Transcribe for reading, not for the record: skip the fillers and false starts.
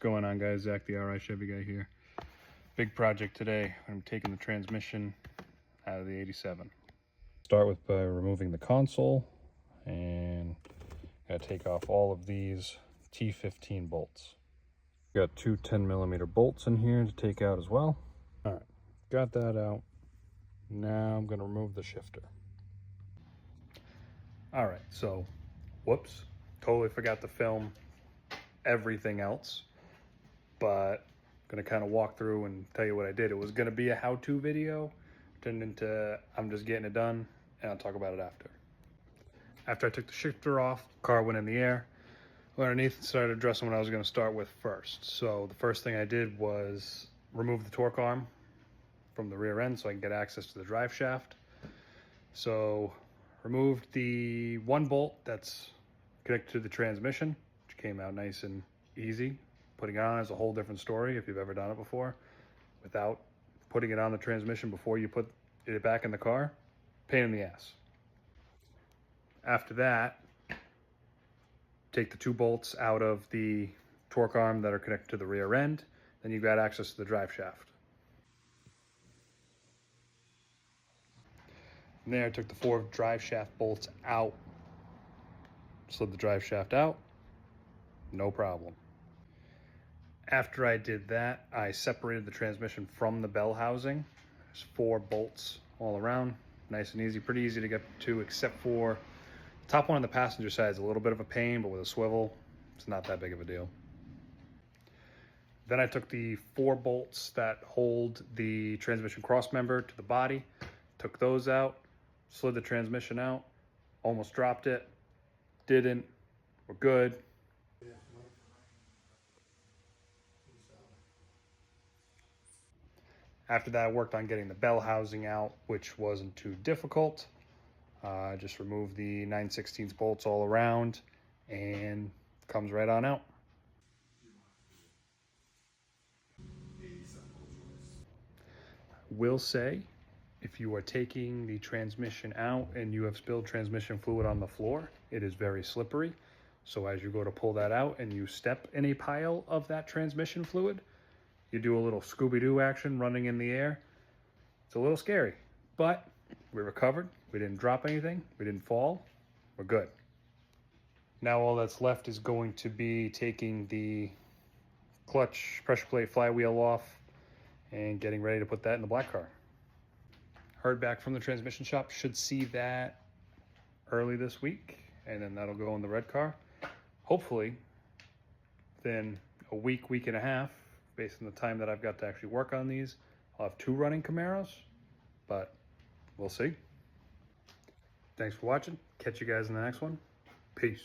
going on, guys? Zach, the RI Chevy guy here. Big project today. I'm taking the transmission out of the 87. Start with by removing the console, and gotta take off all of these T15 bolts. Got two 10mm bolts in here to take out as well. All right, got that out. Now I'm gonna remove the shifter. All right, so whoops, totally forgot to film everything else, but I'm gonna kind of walk through and tell you what I did. It was gonna be a how-to video, turned into I'm just getting it done, and I'll talk about it after. After I took the shifter off, the car went in the air, went underneath and started addressing what I was gonna start with first. So the first thing I did was remove the torque arm from the rear end so I can get access to the drive shaft. So removed the one bolt that's connected to the transmission, which came out nice and easy. Putting it on is a whole different story if you've ever done it before. Without putting it on the transmission before you put it back in the car, pain in the ass. After that, take the two bolts out of the torque arm that are connected to the rear end, then you've got access to the drive shaft. From there, I took the 4 drive shaft bolts out, slid the drive shaft out, no problem. After I did that, I separated the transmission from the bell housing. There's 4 bolts all around, nice and easy, pretty easy to get to, except for the top one on the passenger side is a little bit of a pain, but with a swivel, it's not that big of a deal. Then I took the 4 bolts that hold the transmission cross member to the body, took those out, slid the transmission out, almost dropped it, didn't, we're good. After that, I worked on getting the bell housing out, which wasn't too difficult. I just removed the 9/16 bolts all around and comes right on out. Will say, if you are taking the transmission out and you have spilled transmission fluid on the floor, it is very slippery. So as you go to pull that out and you step in a pile of that transmission fluid, you do a little Scooby-Doo action running in the air. It's a little scary, but we recovered. We didn't drop anything. We didn't fall. We're good. Now all that's left is going to be taking the clutch pressure plate flywheel off and getting ready to put that in the black car. Heard back from the transmission shop, should see that early this week, and then that'll go in the red car. Hopefully within a week, week and a half, based on the time that I've got to actually work on these, I'll have 2 running Camaros, but we'll see. Thanks for watching. Catch you guys in the next one. Peace.